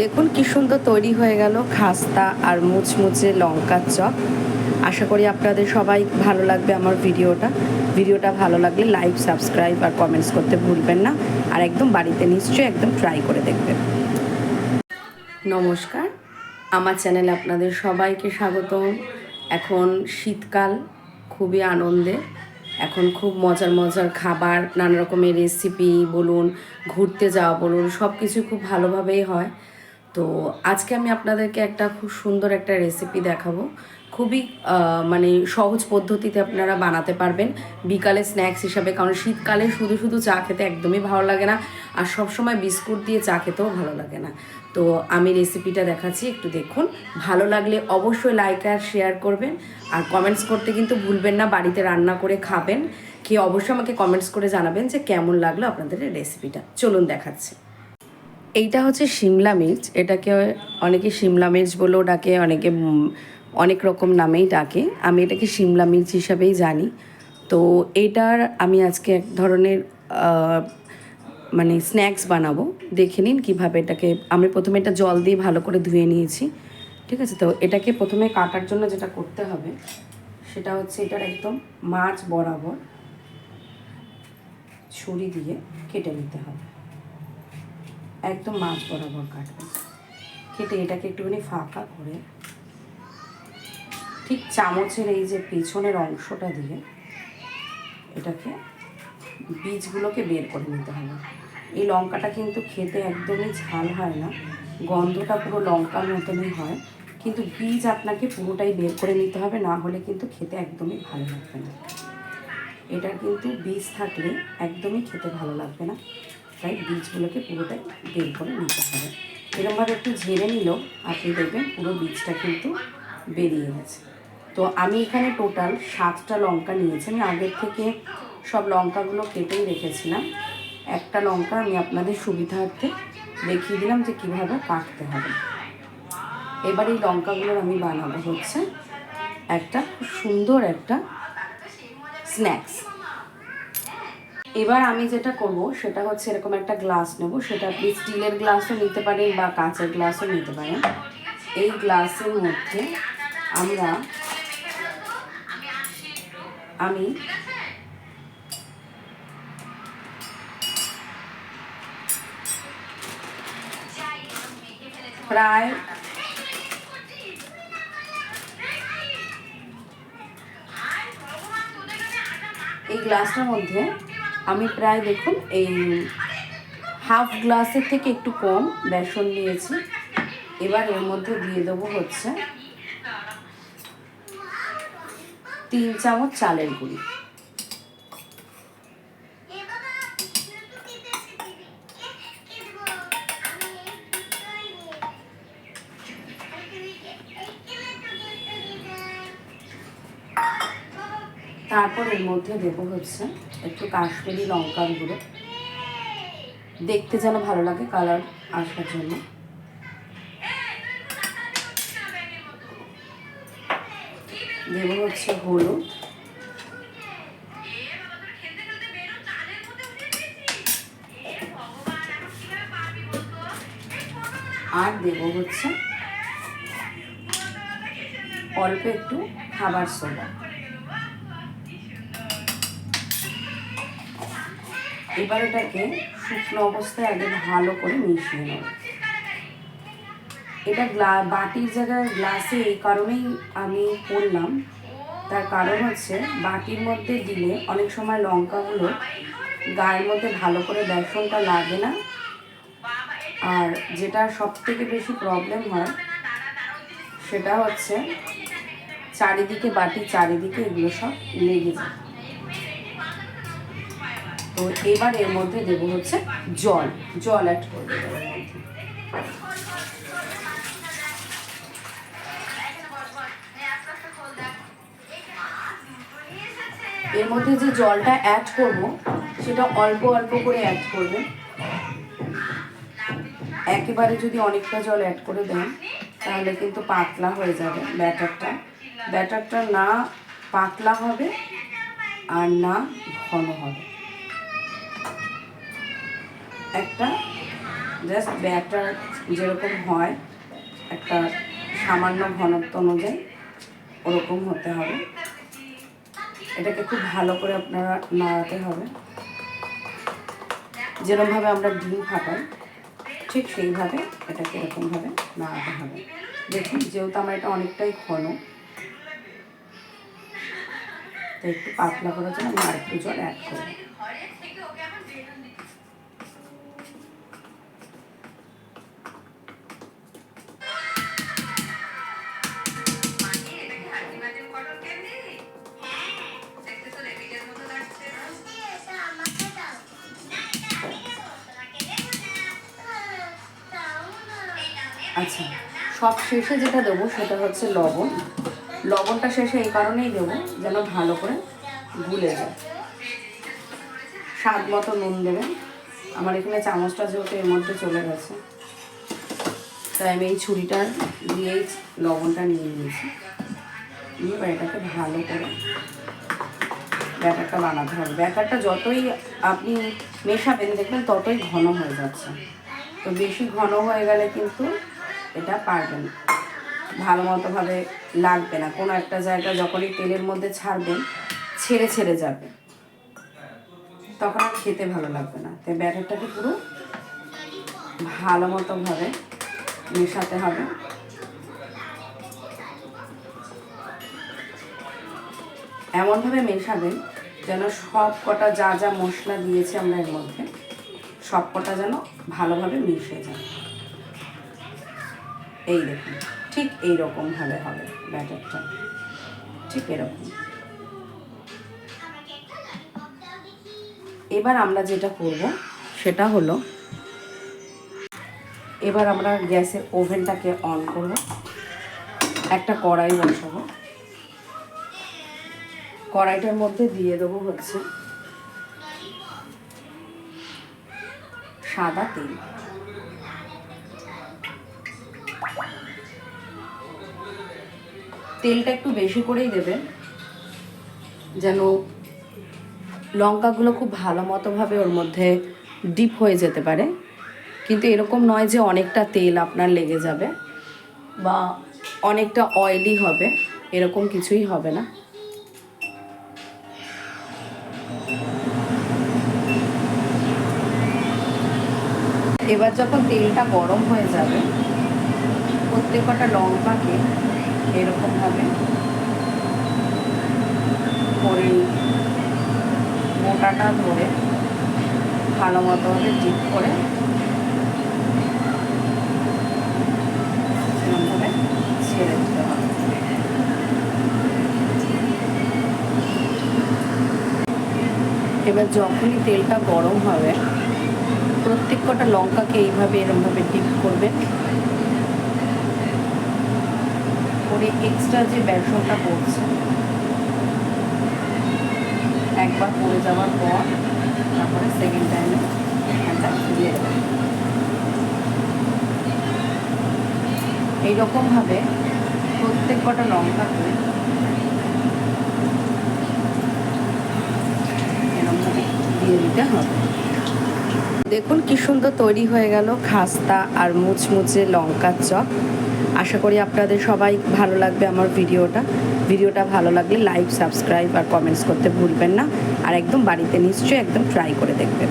দেখুন কি সুন্দর তৈরি হয়ে গেল খাস্তা আর মুচমুচে লঙ্কার চপ। আশা করি আপনাদের সবাই ভালো লাগবে আমার ভিডিওটা ভালো লাগলে লাইক, সাবস্ক্রাইব আর কমেন্টস করতে ভুলবেন না। আর একদম বাড়িতে নিশ্চয়ই একদম ট্রাই করে দেখবেন। নমস্কার, আমার চ্যানেলে আপনাদের সবাইকে স্বাগতম। এখন শীতকাল, খুবই আনন্দে। এখন খুব মজার মজার খাবার, নানা রকমের রেসিপি বলুন, ঘুরতে যাওয়া বলুন, সব কিছু খুব ভালোভাবেই হয়। তো আজকে আমি আপনাদেরকে একটা খুব সুন্দর একটা রেসিপি দেখাবো। খুবই মানে সহজ পদ্ধতিতে আপনারা বানাতে পারবেন বিকালে স্ন্যাক্স হিসাবে, কারণ শীতকালে শুধু শুধু চা খেতে একদমই ভালো লাগে না, আর সবসময় বিস্কুট দিয়ে চা খেতেও ভালো লাগে না। তো আমি রেসিপিটা দেখাচ্ছি, একটু দেখুন। ভালো লাগলে অবশ্যই লাইক আর শেয়ার করবেন, আর কমেন্টস করতে কিন্তু ভুলবেন না। বাড়িতে রান্না করে খাবেন, খেয়ে অবশ্যই আমাকে কমেন্টস করে জানাবেন যে কেমন লাগলো আপনাদের এই রেসিপিটা। চলুন দেখাচ্ছি। এইটা হচ্ছে শিমলা মির্চ। এটাকে অনেকে শিমলা মির্চ বলেও ডাকে, অনেকে অনেক রকম নামেই ডাকে। আমি এটাকে শিমলা মির্চ হিসাবেই জানি। তো এটার আমি আজকে এক ধরনের মানে স্ন্যাক্স বানাবো। দেখে নিন কীভাবে এটাকে। আমি প্রথমে এটা জল দিয়ে ভালো করে ধুয়ে নিয়েছি, ঠিক আছে। তো এটাকে প্রথমে কাটার জন্য যেটা করতে হবে সেটা হচ্ছে এটার একদম মাঝ বরাবর ছুরি দিয়ে কেটে নিতে হবে। একদম মাছ বরাবর কাটবেন, কেটে এটাকে একটুখানি ফাঁকা করে ঠিক চামচের এই যে পেছনের অংশটা দিয়ে এটাকে বীজগুলোকে বের করে নিতে হবে। এই লঙ্কাটা কিন্তু খেতে একদমই ঝাল হয় না, গন্ধটা পুরো লঙ্কার মতনই হয়, কিন্তু বীজ আপনাকে পুরোটাই বের করে নিতে হবে, না হলে কিন্তু খেতে একদমই ভালো লাগবে না। এটা কিন্তু বীজ থাকলে একদমই খেতে ভালো লাগবে না, তাই বীজগুলোকে পুরোটাই বের করে নিতে হবে। এরকমভাবে একটু ঝেড়ে নিলেও আপনি দেখবেন পুরো বীজটা কিন্তু বেরিয়ে গেছে। তো আমি এখানে টোটাল 7টা লঙ্কা নিয়েছি। আমি আগের থেকে সব লঙ্কাগুলো কেটেই রেখেছিলাম। একটা লঙ্কা আমি আপনাদের সুবিধার্থে দেখিয়ে দিলাম যে কীভাবে কাটতে হবে। এবার এই লঙ্কাগুলোর আমি বানাবো হচ্ছে একটা সুন্দর একটা স্ন্যাক্স। এবার আমি যেটা করব সেটা হচ্ছে এরকম একটা গ্লাস নেব। সেটা আপনি স্টিলের গ্লাসও নিতে পারেন বা কাঁচের গ্লাসও নিতে পারেন। এই গ্লাসের মধ্যে আমি প্রায় এই গ্লাসটার মধ্যে আমি প্রায় দেখুন এই হাফ গ্লাসের থেকে একটু কম বেসন নিয়েছি। এবার এর মধ্যে দিয়ে দেবো হচ্ছে 3 চামচ চালের গুঁড়ি। তারপর এর মধ্যে দেবো হচ্ছে একটু কাশ্মীরি লঙ্কার গুঁড়ো, দেখতে যেন ভালো লাগে কালার আসার জন্য। দেবো হচ্ছে হলুদ, আর দেবো হচ্ছে অল্প একটু খাবার সোডা। এবার এটাকে শুকনো অবস্থায় আগে ভালো করে মিশিয়ে নেব। এটা বাটির জায়গায় গ্লাসে এই কারণেই আমি করলাম, তার কারণ হচ্ছে বাটির মধ্যে দিলে অনেক সময় লঙ্কাগুলো গায়ের মধ্যে ভালো করে বেসনটা লাগে না, আর যেটা সবথেকে বেশি প্রবলেম হয় সেটা হচ্ছে চারিদিকে, বাটির চারিদিকে এগুলো সব লেগে যায়। তো এবার এর মধ্যে দেবো হচ্ছে জল অ্যাড করে দেবো এর মধ্যে। এর মধ্যে যে জলটা অ্যাড করব সেটা অল্প অল্প করে অ্যাড করবেন। একেবারে যদি অনেকটা জল অ্যাড করে দেন তাহলে কিন্তু পাতলা হয়ে যাবে ব্যাটারটা না পাতলা হবে আর না ঘন হবে। একটা জাস্ট ব্যাটার যেরকম হয় একটা সামান্য ঘনত্ব অনুযায়ী ওরকম হতে হবে। এটাকে খুব ভালো করে আপনারা নাড়াতে হবে। যেরকমভাবে আমরা ডিম ফাটাই ঠিক সেইভাবে এটাকে এরকমভাবে নাড়াতে হবে। দেখুন যেহেতু আমার এটা অনেকটাই ঘন, তো একটু পাতলা করার জন্য আমি আরেকটু জল অ্যাড করব। আচ্ছা, সব শেষে যেটা দেবো সেটা হচ্ছে লবণ। লবণটা শেষে এই কারণেই দেবো যেন ভালো করে গুলে যায়। স্বাদ মতো নুন দেবেন। আমার এখানে চামচটা যেহেতু এর মধ্যে চলে গেছে, তাই আমি এই ছুরিটা দিয়েই লবণটা নিয়ে নিয়েছি। এবার এটাকে ভালো করে ব্যাটারটা বানাতে হবে। ব্যাটারটা যতই আপনি মেশাবেন দেখবেন ততই ঘন হয়ে যাচ্ছে। তো বেশি ঘন হয়ে গেলে কিন্তু এটা পারবেন না, ভালো মতোভাবে লাগবে না। কোনো একটা জায়গা যখনই তেলের মধ্যে ছাড়বেন ছেড়ে ছেড়ে যাবে, তখন আর খেতে ভালো লাগবে না। তাই ব্যাটারটাকে পুরো ভালো মতোভাবে মেশাতে হবে। এমনভাবে মেশাবেন যেন সব কটা যা যা মশলা দিয়েছি আমরা এর মধ্যে সব কটা যেন ভালোভাবে মিশে যায়। এই দেখুন ঠিক এইরকমভাবে হবে ব্যাটারটা, ঠিক এরকম। এবার আমরা যেটা করব সেটা হলো, এবার আমরা গ্যাসের ওভেনটাকে অন করব, একটা কড়াই বসাবো। কড়াইটার মধ্যে দিয়ে দেবো হচ্ছে সাদা তেল। তেলটা একটু বেশি করেই দেবেন যেন লঙ্কাগুলো খুব ভালো মতোভাবে ওর মধ্যে ডিপ হয়ে যেতে পারে। কিন্তু এরকম নয় যে অনেকটা তেল আপনার লেগে যাবে বা অনেকটা অয়েলি হবে, এরকম কিছুই হবে না। এবার যখন তেলটা গরম হয়ে যাবে প্রত্যেকটা লঙ্কাকে এরকমভাবে করে মোটাটা ধরে ভালো মতোভাবে ডিপ করে এরকমভাবে ছেড়ে দিতে হবে। এবার যখনই তেলটা গরম হবে প্রত্যেক কটা লঙ্কাকে এইভাবে এরকমভাবে ডিপ করবেন, করে এক্সট্রা যে বেসনটা পড়ছে একবার পড়ে যাওয়ার পর তারপরে সেকেন্ড টাইমে এটা দিয়ে দেবেন। এইরকমভাবে প্রত্যেক কটা লঙ্কাকে এরকমভাবে দিয়ে দিতে হবে। দেখুন কি সুন্দর তৈরি হয়ে গেল খাস্তা আর মুচমুচে লঙ্কার চপ। আশা করি আপনাদের সবাই ভালো লাগবে আমার ভিডিওটা ভালো লাগলে লাইক, সাবস্ক্রাইব আর কমেন্টস করতে ভুলবেন না। আর একদম বাড়িতে নিশ্চয়ই একদম ট্রাই করে দেখবেন।